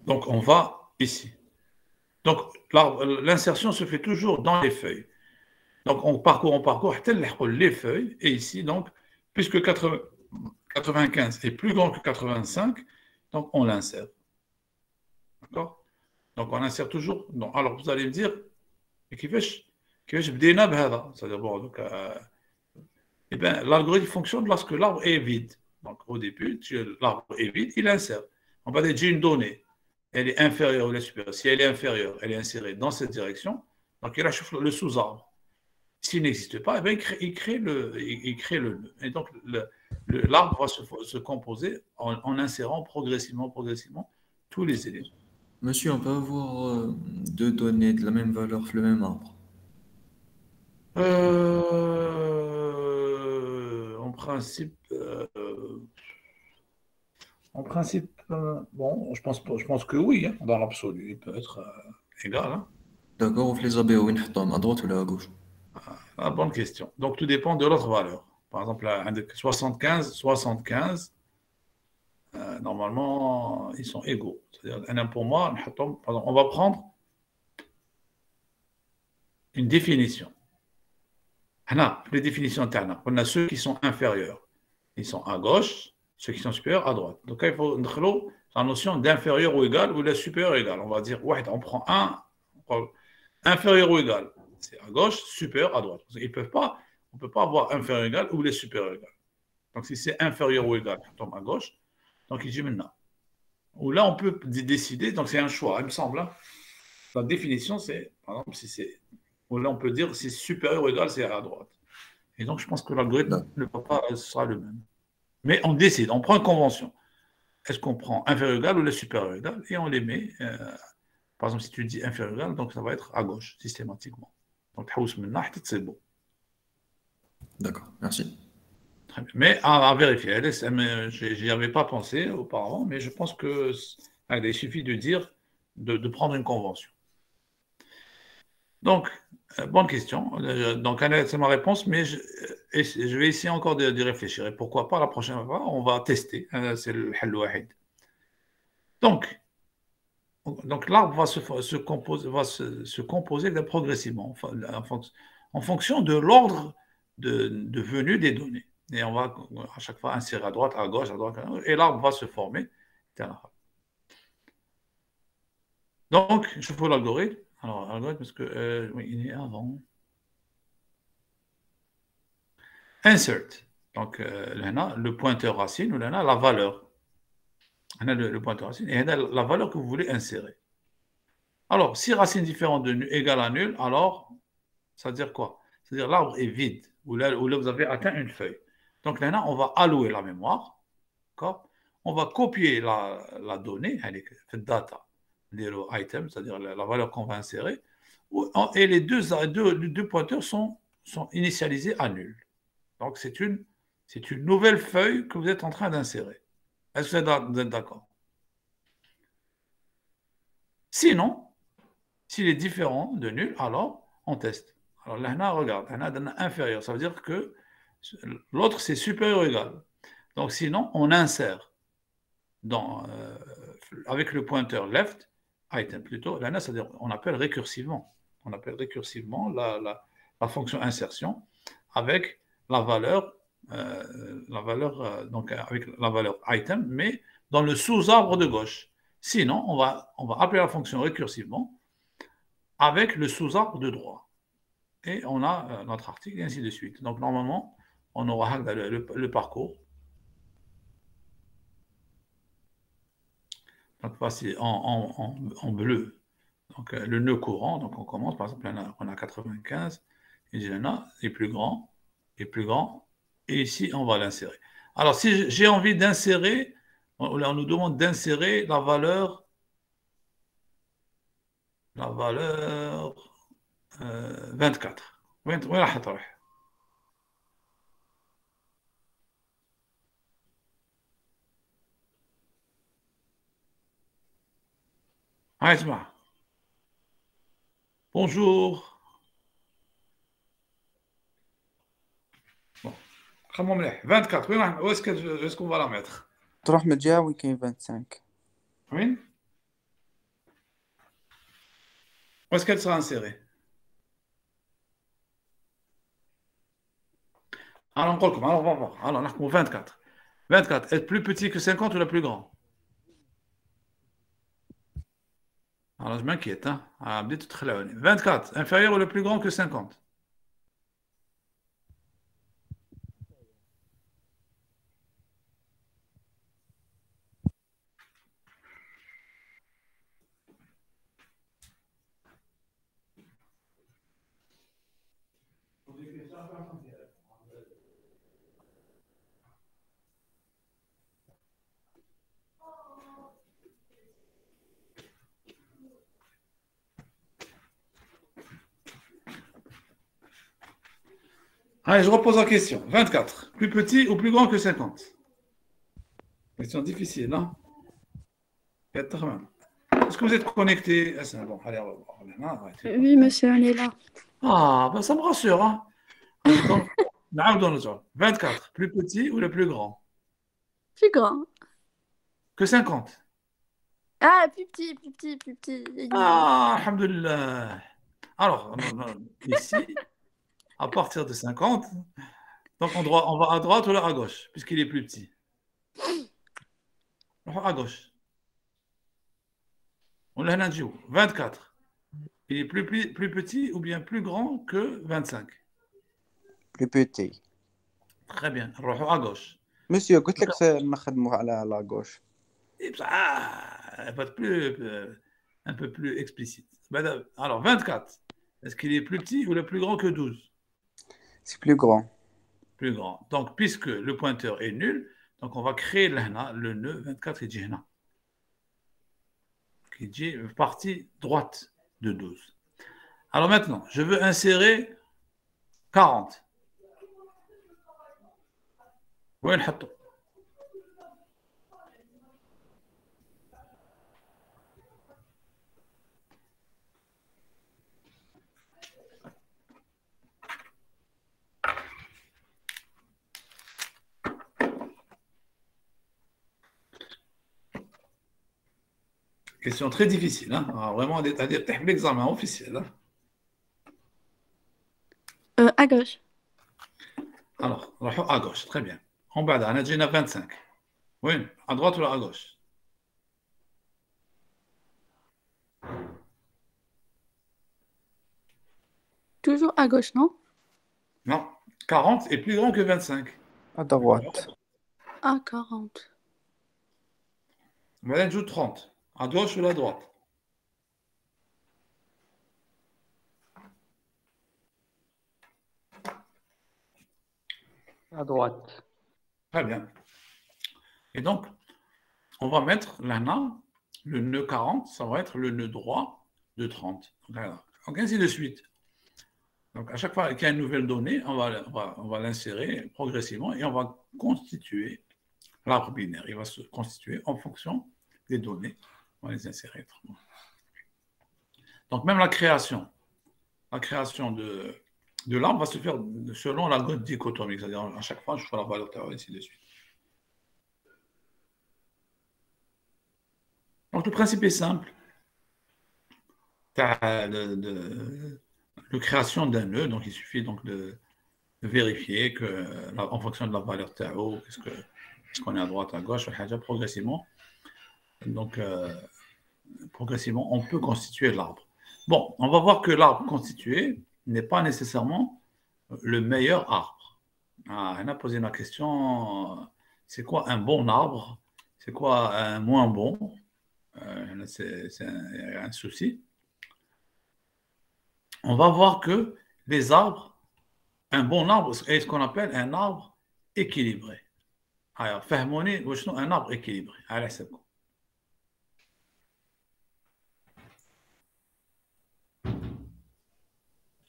Donc, on va ici. Donc, l'insertion se fait toujours dans les feuilles. Donc, on parcourt, les feuilles. Et ici, donc, puisque 95 est plus grand que 85, donc on l'insère. D'accord? Donc, on insère toujours. Donc, alors, vous allez me dire, c'est-à-dire, bon, donc, eh bien, l'algorithme fonctionne lorsque l'arbre est vide. Donc, au début, l'arbre est vide, il insère. On va dire, j'ai une donnée. Elle est inférieure ou elle est supérieure. Si elle est inférieure, elle est insérée dans cette direction. Donc, il achève le sous-arbre. S'il n'existe pas, eh bien, il crée le nœud. Et donc, l'arbre va se composer en insérant progressivement tous les éléments. Monsieur, on peut avoir deux données de la même valeur sur le même arbre. En principe, bon, je pense que oui, hein, dans l'absolu, il peut être égal. Hein. D'accord, on fait les ABO, à droite ou à gauche? Bonne question. Donc, tout dépend de l'autre valeur. Par exemple, 75, normalement, ils sont égaux. C'est-à-dire, pour moi, on va prendre une définition. Les définitions internes. On a ceux qui sont inférieurs. Ils sont à gauche, ceux qui sont supérieurs à droite. Donc, il faut la notion d'inférieur ou égal ou de supérieur ou égal. On va dire, ouais, on prend inférieur ou égal. C'est à gauche, supérieur à droite. On ne peut pas avoir inférieur ou égal ou les supérieurs égal. Donc, si c'est inférieur ou égal, on tombe à gauche. Donc, il dit maintenant. Ou là, on peut décider, donc c'est un choix, il me semble. Hein. La définition, c'est, par exemple, si c'est. Ou là, on peut dire si c'est supérieur ou égal, c'est à droite. Et donc, je pense que l'algorithme ne va pas, sera le même. Mais on décide, on prend une convention. Est-ce qu'on prend inférieur ou égal ou le supérieur égal? Et on les met. Par exemple, si tu dis inférieur ou égal, donc ça va être à gauche, systématiquement. Donc, c'est beau. D'accord, merci. Très bien. Mais à vérifier. Je n'y avais pas pensé auparavant, mais je pense qu'il suffit de dire, de prendre une convention. Donc, bonne question. Donc, c'est ma réponse, mais je vais essayer encore d'y réfléchir. Et pourquoi pas la prochaine fois, on va tester. C'est le hal wahid. Donc l'arbre va se composer progressivement en fonction de l'ordre de venue des données. Et on va à chaque fois insérer à droite, à gauche, et l'arbre va se former. Donc, je fais l'algorithme. Alors, l'algorithme, parce que oui, il est avant. Insert. Donc, le pointeur racine, ou la valeur. Le pointeur racine, et la valeur que vous voulez insérer. Alors, si racine différente de nul égale à nul, alors, ça veut dire quoi? C'est-à-dire l'arbre est vide, ou là, vous avez atteint une feuille. Donc là, on va allouer la mémoire, d'accord? On va copier la donnée, data, item, c'est-à-dire la valeur qu'on va insérer, et les deux pointeurs sont initialisés à nul. Donc c'est une nouvelle feuille que vous êtes en train d'insérer. Est-ce que vous êtes d'accord? Sinon, s'il est différent de nul, alors on teste. Alors là, regarde, inférieur, ça veut dire que l'autre c'est supérieur ou égal. Donc sinon, on insère avec le pointeur left, item plutôt, là, c'est-à-dire on appelle récursivement. On appelle récursivement la fonction insertion avec la valeur, donc avec la valeur item, mais dans le sous-arbre de gauche. Sinon, on va appeler la fonction récursivement avec le sous-arbre de droite. Et on a notre article, et ainsi de suite. Donc, normalement, on aura le parcours. Donc, voici en bleu. Donc, le nœud courant. Donc, on commence, par exemple, on a 95. Et il y en a, et plus grand, et plus grand. Et ici, on va l'insérer. Alors, si j'ai envie d'insérer, on nous demande d'insérer la valeur 24. وين راح تروح؟ هاي اسمع. Bonjour. Bon. خمم مليح. 24. وين راح est-ce qu'on va la mettre؟ تروح من الجهة وين كاين 25. وين؟ Où est-ce qu'elle sera insérée? Alors, on va voir. Alors, on a 24. 24 est plus petit que 50 ou le plus grand? Alors, je m'inquiète. Hein? 24, inférieur ou le plus grand que 50? Allez, je repose la question. 24, plus petit ou plus grand que 50? Question difficile, non? Est-ce que vous êtes connecté? Ah, c'est bon, allez, on va voir. Oui, monsieur, on est là. Ah, ben ça me rassure. Hein? Donc, 24, plus petit ou le plus grand? Plus grand. Que 50? Ah, plus petit. Ah, alhamdoulilah. Alors, ici, à partir de 50, donc on va à droite ou à gauche, puisqu'il est plus petit. À gauche. On a 24. Il est plus petit ou bien plus grand que 25? Plus petit. Très bien. À gauche. Monsieur, قلت لك نخدموه على la gauche. Un peu plus explicite. Alors, 24. Est-ce qu'il est plus petit ou le plus grand que 12? C'est plus grand. Plus grand. Donc, puisque le pointeur est nul, donc on va créer le nœud 24 qui dit qui dit partie droite de 12. Alors maintenant, je veux insérer 40. وين نحطه؟ Question très difficile, hein? Alors, vraiment, l'examen officiel. Hein? À gauche. Alors, à gauche, très bien. En bas, on a déjà 25. Oui, à droite ou à gauche? Toujours à gauche, non? Non, 40 est plus grand que 25. À droite. Ah, 40. Maintenant, joue 30. À gauche ou à droite? À droite. Très bien. Et donc, on va mettre là, le nœud 40, ça va être le nœud droit de 30. Donc, ainsi de suite. Donc, à chaque fois qu'il y a une nouvelle donnée, on va l'insérer progressivement et on va constituer l'arbre binaire. Il va se constituer en fonction des données. On va les insérer. Donc, même la création de l'arbre va se faire selon la l'algorithme dichotomique. C'est-à-dire, à chaque fois, je fais la valeur théorique, et ainsi de suite. Donc, le principe est simple. de création d'un nœud. Donc, il suffit donc de vérifier que, en fonction de la valeur Tao, est-ce qu'on est à droite, à gauche, progressivement. Donc, progressivement, on peut constituer l'arbre. Bon, on va voir que l'arbre constitué n'est pas nécessairement le meilleur arbre. On a posé la question, c'est quoi un bon arbre? C'est quoi un moins bon? C'est un souci. On va voir que les arbres, un bon arbre est ce qu'on appelle un arbre équilibré. Alors, fahmouni, un arbre équilibré. Allez, c'est bon.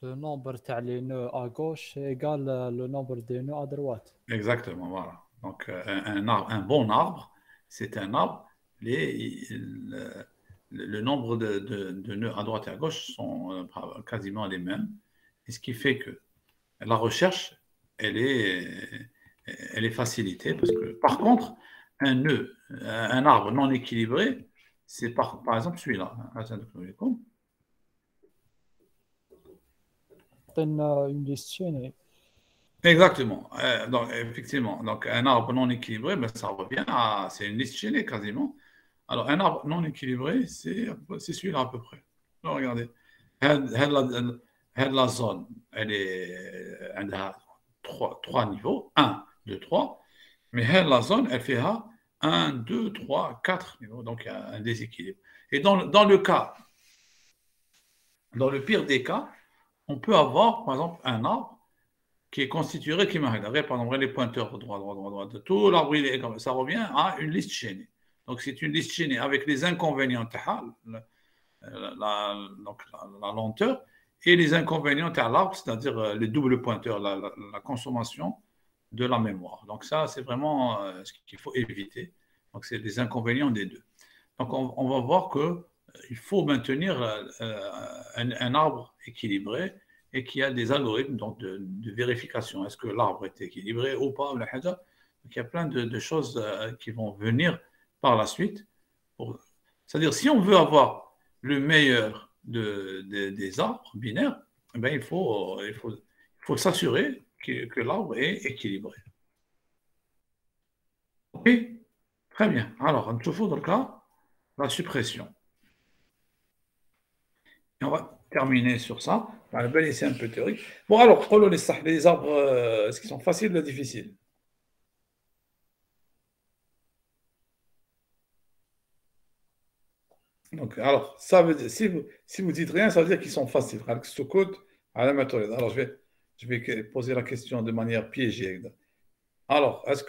Le nombre de nœuds à gauche égale le nombre de nœuds à droite. Exactement, voilà. Donc, un bon arbre, c'est un arbre, le nombre de nœuds à droite et à gauche sont quasiment les mêmes. Et ce qui fait que la recherche, elle est facilitée. Parce que, par contre, un arbre non équilibré, c'est par exemple celui-là. Une liste chaînée. Exactement. Donc, effectivement, donc, un arbre non équilibré, ben, ça revient à. C'est une liste chaînée quasiment. Alors, un arbre non équilibré, c'est celui-là à peu près. Donc, regardez. La zone, elle a trois niveaux. 1, 2, 3. Mais la zone, elle fait 1, 2, 3, 4 niveaux. Donc, il y a un déséquilibre. Et dans le pire des cas, on peut avoir, par exemple, un arbre qui est constitué, par exemple, les pointeurs droit, tout l'arbre, ça revient à une liste chaînée. Donc, c'est une liste chaînée avec les inconvénients, la lenteur, et les inconvénients de l'arbre, c'est-à-dire les doubles pointeurs, la consommation de la mémoire. Donc, ça, c'est vraiment ce qu'il faut éviter. Donc, c'est les inconvénients des deux. Donc, on va voir qu'il faut maintenir un arbre équilibré et qu'il y a des algorithmes donc, de vérification. Est-ce que l'arbre est équilibré ou pas? Donc, il y a plein de choses qui vont venir par la suite. C'est-à-dire, si on veut avoir le meilleur des arbres binaires, eh bien, il faut s'assurer que l'arbre est équilibré. Ok? Très bien. Alors, il faut dans le cas la suppression. Et on va terminer sur ça. On va laisser un peu théorique. Bon, alors, les arbres, est-ce qu'ils sont faciles ou difficiles? Donc, alors, ça veut dire, si vous dites rien, ça veut dire qu'ils sont faciles. Alors, je vais poser la question de manière piégée. Alors, est-ce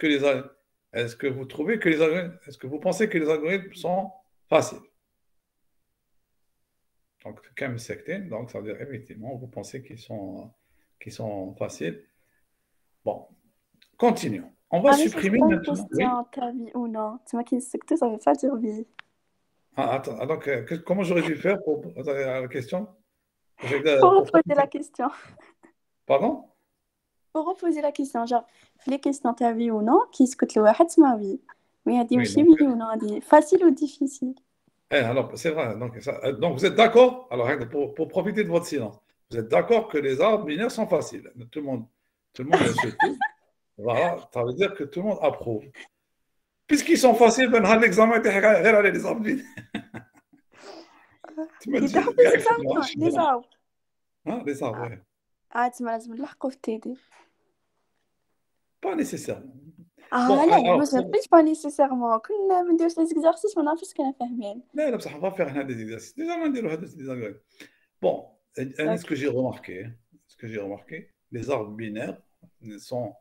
que vous trouvez que est-ce que vous pensez que les algorithmes sont faciles? Donc, donc, ça veut dire effectivement, vous pensez qu'ils sont faciles. Bon, continuons. On va supprimer maintenant. Oui. Ta vie ou non? Tu m'as dit que ça ne veut pas dire oui. Attends, donc, comment j'aurais dû faire pour la question? Pour reposer la question. Pardon? Pour reposer la question, genre, les questions ta vie ou non, qui se coûte le wahed, c'est ma vie. Mais elle dit aussi oui ou non, elle dit facile ou difficile. Alors, c'est vrai. Donc, vous êtes d'accord? Alors, pour profiter de votre silence, vous êtes d'accord que les arbres binaires sont faciles? Tout le monde se dit. Voilà, ça veut dire que tout le monde approuve. Puisqu'ils sont faciles, ben, l'examen était les arbres binaires. Tu me dis, les arbres. Hein, les arbres, oui. Ah, tu m'as dit, t'aider. Pas nécessairement. Ah, bon, لا ما جربتش pas nécessairement. كنا ما نديروش les exercices ما نعرفش كنا فاهمين. لا بصح on va faire هنا des exercices. Déjà ما نديرو هذا des exercices. Bon, ce que j'ai remarqué, les arbres binaires ne sont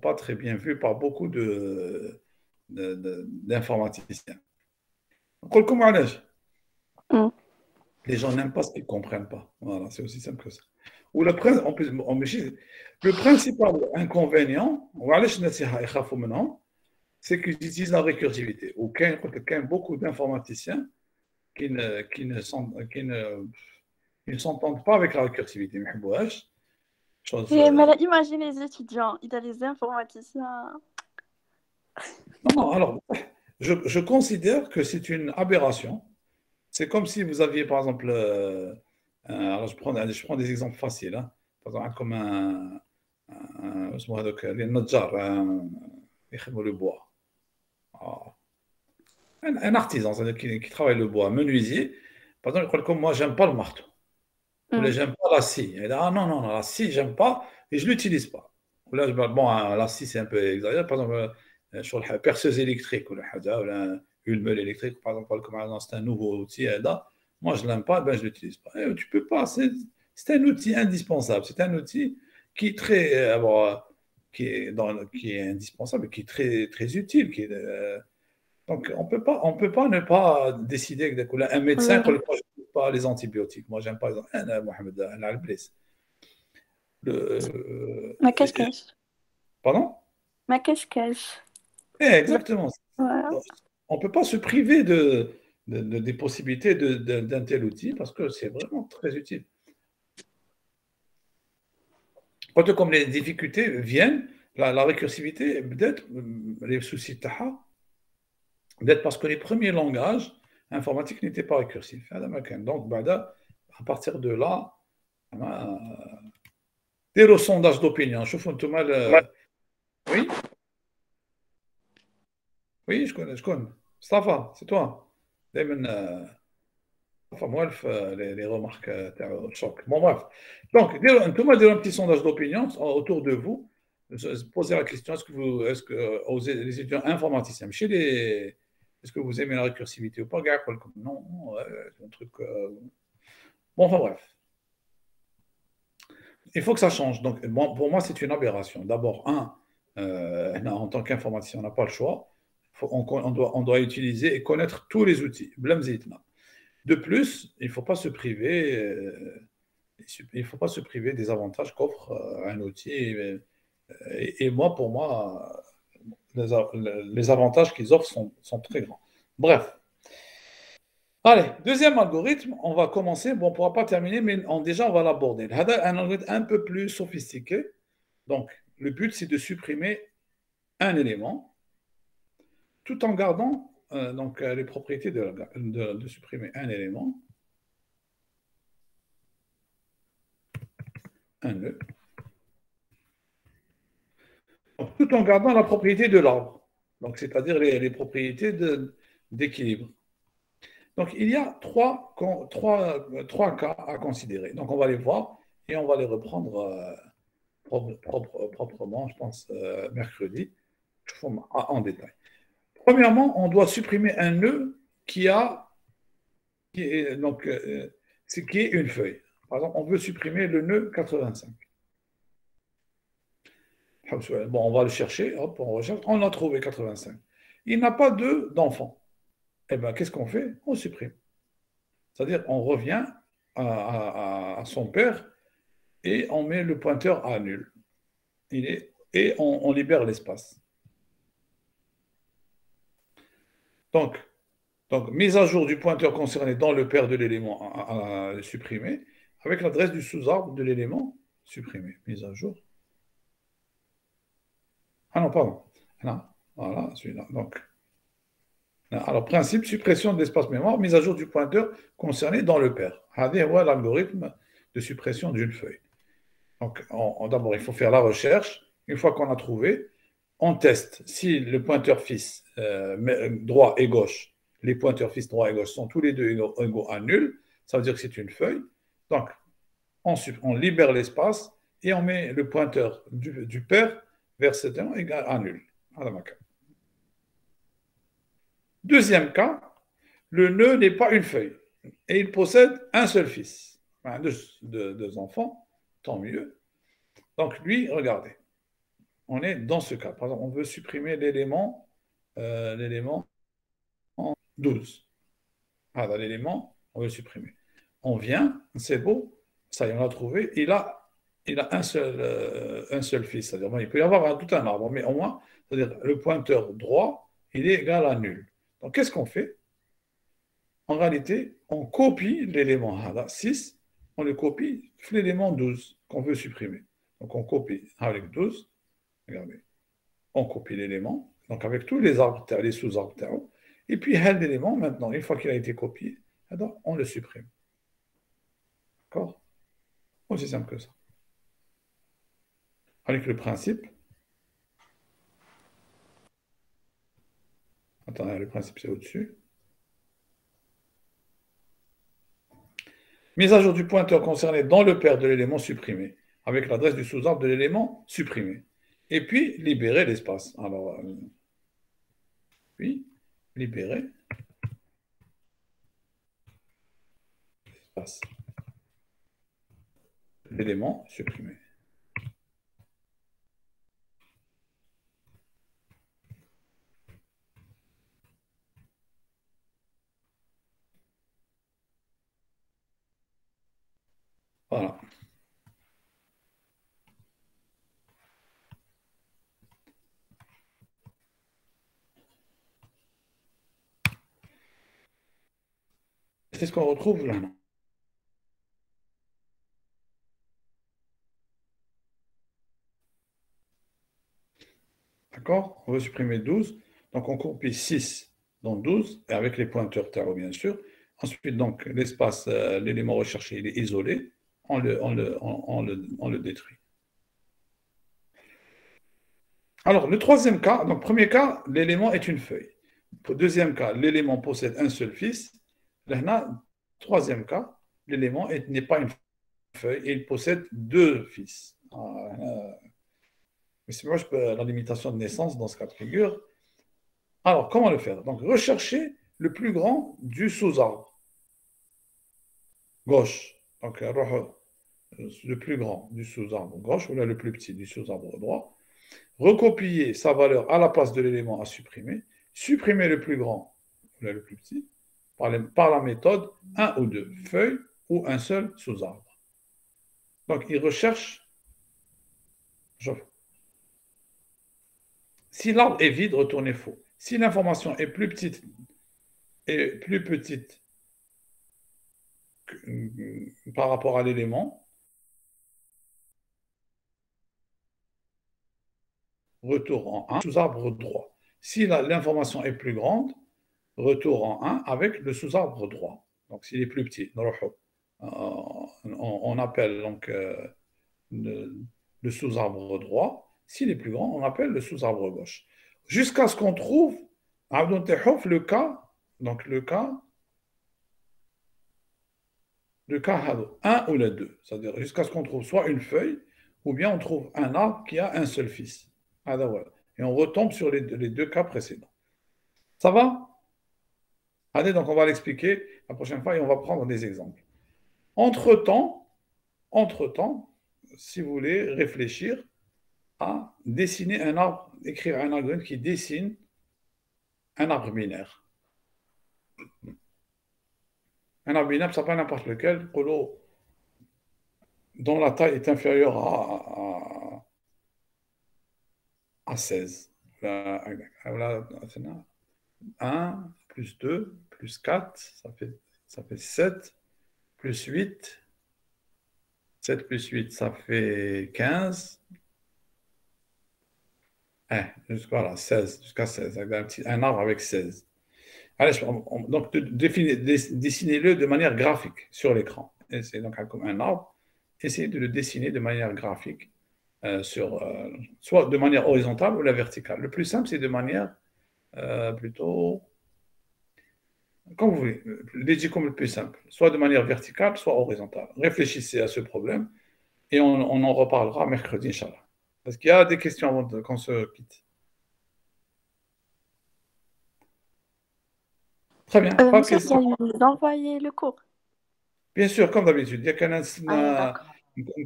pas très bien vus par beaucoup d'informaticiens. نقول لكم علاش. Les gens n'aiment pas ce qu'ils ne comprennent pas. Voilà, c'est aussi simple que ça. Ou le principal inconvénient, c'est qu'ils utilisent la récursivité. Ou qu'il y a beaucoup d'informaticiens qui ne s'entendent pas avec la récursivité. Mais imaginez les étudiants, il y a les informaticiens. Non, alors, je considère que c'est une aberration. c'est comme si vous aviez, par exemple, alors je prends des exemples faciles. Hein. Par exemple, comme اسمه هذوك اللي النجار يخدموا le bois. Ah. Un artisan, c'est-à-dire qui travaille le bois, menuisier. Par exemple, il croit comme moi, j'aime pas le marteau. Ou là, j'aime pas la scie. Il dit, ah non, non, non, la scie, j'aime pas et je l'utilise pas. Ou là, bon, la scie, c'est un peu exagéré. Par exemple, sur la perceuse électrique ou une meule électrique, par exemple, comme c'est un nouveau outil, moi, je l'aime pas, ben, je l'utilise pas. Et tu peux pas, c'est un outil indispensable. C'est un outil qui est très, qui est indispensable, qui est très, très utile, donc, on peut pas ne pas décider que un médecin Oui. ne pas pas les antibiotiques. Moi, j'aime pas les antibiotiques. Mohamed Al-Bliss. ما كاش Pardon? ما كاش Exactement. Voilà. On ne peut pas se priver des possibilités d'un tel outil parce que c'est vraiment très utile. Quand comme les difficultés viennent, la récursivité, peut-être les soucis de taha, peut-être parce que les premiers langages informatiques n'étaient pas récursifs. Donc, à partir de là, dès le sondage d'opinion, je fais tout mal. Oui, oui, je connais. Mustafa, c'est toi. Enfin, moi, les remarques, choc. Bon, bref. Donc, tout le monde a un petit sondage d'opinion autour de vous. Posez la question, est-ce que les étudiants informaticiens, est-ce que vous aimez la récursivité ou pas? Non, c'est un truc. Bon, enfin, bref. Il faut que ça change. Donc, bon, pour moi, c'est une aberration. D'abord, en tant qu'informaticien, on n'a pas le choix. On doit utiliser et connaître tous les outils. De plus, il ne faut pas se priver. Il faut pas se priver des avantages qu'offre un outil. Et moi, pour moi, les avantages qu'ils offrent sont très grands. Bref. Allez, deuxième algorithme, on va commencer. Bon, on ne pourra pas terminer, mais déjà, on va l'aborder. Un algorithme un peu plus sophistiqué. Donc, le but, c'est de supprimer un élément tout en gardant les propriétés de supprimer un élément. Un nœud. Donc, tout en gardant la propriété de l'arbre. Donc, c'est-à-dire les propriétés d'équilibre. Donc, il y a trois cas à considérer. Donc, on va les voir et on va les reprendre proprement, je pense, mercredi, en détail. Premièrement, on doit supprimer un nœud qui est une feuille. Par exemple, on veut supprimer le nœud 85. Bon, on va le chercher, hop, on recherche, on a trouvé 85. Il n'a pas d'enfant. Eh bien, qu'est-ce qu'on fait? On supprime. C'est-à-dire, on revient à son père et on met le pointeur à nul. Et on libère l'espace. Donc, mise à jour du pointeur concerné dans le père de l'élément à supprimer, avec l'adresse du sous-arbre de l'élément supprimé. Mise à jour. Ah non, pardon. Non, voilà, celui-là. Donc, alors, principe, suppression de l'espace mémoire, mise à jour du pointeur concerné dans le père. C'est l'algorithme de suppression d'une feuille. Donc, d'abord, il faut faire la recherche. Une fois qu'on a trouvé, on teste si le pointeur fils droit et gauche, les pointeurs fils droit et gauche sont tous les deux égaux à nul. Ça veut dire que c'est une feuille. Donc, on libère l'espace et on met le pointeur du père vers cet élément égal à nul. Deuxième cas, le nœud n'est pas une feuille et il possède un seul fils. Enfin, deux enfants, tant mieux. Donc lui, regardez, on est dans ce cas. Par exemple, on veut supprimer l'élément 12. Voilà, l'élément, on veut le supprimer. On vient, c'est beau, ça y est, on l'a trouvé. Il a un seul fils. C'est-à-dire, bon, il peut y avoir tout un arbre, mais au moins, c'est-à-dire le pointeur droit, il est égal à nul. Donc, qu'est-ce qu'on fait? En réalité, on copie l'élément 6, on le copie l'élément 12 qu'on veut supprimer. Donc, on copie avec 12, regardez, on copie l'élément, donc avec tous les arbres, les sous-arbres, et puis l'élément, maintenant, une fois qu'il a été copié, Alors, on le supprime. D'accord? Aussi simple que ça. Avec le principe. Attends, le principe, c'est au-dessus. Mise à jour du pointeur concerné dans le paire de l'élément supprimé, avec l'adresse du sous-arbre de l'élément supprimé. Et puis, libérer l'espace. Alors, puis, libérer l'espace. L'élément supprimé. Voilà. C'est ce qu'on retrouve là. D'accord? On veut supprimer 12. Donc, on copie 6 dans 12, et avec les pointeurs terreau, bien sûr. Ensuite, donc, l'espace, l'élément recherché, il est isolé. On le détruit. Alors, le troisième cas, donc, premier cas, l'élément est une feuille. Deuxième cas, l'élément possède un seul fils. Là, troisième cas, l'élément n'est pas une feuille, et il possède deux fils. Mais c'est moche la limitation de naissance dans ce cas de figure. Alors, comment le faire? Donc, rechercher le plus grand du sous-arbre gauche. Donc, le plus grand du sous-arbre gauche, ou là, le plus petit du sous-arbre droit. Recopier sa valeur à la place de l'élément à supprimer. Supprimer le plus grand, ou là, le plus petit, par la méthode 1 ou 2 feuilles ou un seul sous-arbre. Donc, il recherche. Si l'arbre est vide, retournez faux. Si l'information est plus petite par rapport à l'élément, retour en 1, sous-arbre droit. Si l'information est plus grande, retour en 1 avec le sous-arbre droit. Donc, s'il est plus petit, on appelle donc le sous-arbre droit. S'il est plus grand, on appelle le sous-arbre gauche. Jusqu'à ce qu'on trouve, le cas, donc le cas 1 ou le 2. C'est-à-dire jusqu'à ce qu'on trouve soit une feuille, ou bien on trouve un arbre qui a un seul fils. Et on retombe sur les deux cas précédents. Ça va? Allez, donc on va l'expliquer la prochaine fois et on va prendre des exemples. Entre-temps, si vous voulez réfléchir à dessiner un arbre, écrire un algorithme qui dessine un arbre binaire. Un arbre binaire, ça pas n'importe lequel, dont la taille est inférieure à 16. 1 plus 2 plus 4, ça fait 7, plus 8. 7 plus 8, ça fait 15. Jusqu'à 16, jusqu'à 16, un arbre avec 16. Allez, donc, dessinez-le de manière graphique sur l'écran. C'est donc comme un arbre. Essayez de le dessiner de manière graphique, soit de manière horizontale ou la verticale. Le plus simple, c'est de manière plutôt, comme vous voulez, les comme le plus simple, soit de manière verticale, soit horizontale. Réfléchissez à ce problème et on en reparlera mercredi, Inch'Allah. Parce qu'il y a des questions avant qu'on se quitte. Très bien. Pas de questions. Vous envoyez le cours. Bien sûr, comme d'habitude. Il y a qu'un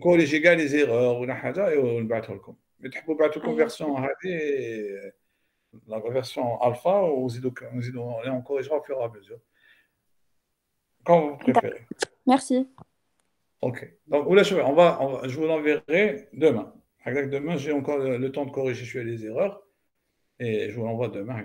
collège égal les erreurs ou la haja et on le bat لكم. Mais tu peux battre la version la version alpha ou on corrigera au fur et à mesure. Quand vous préférez. Merci. Ok. Donc, je vous l'enverrai demain. Demain, j'ai encore le temps de corriger les erreurs et je vous l'envoie demain.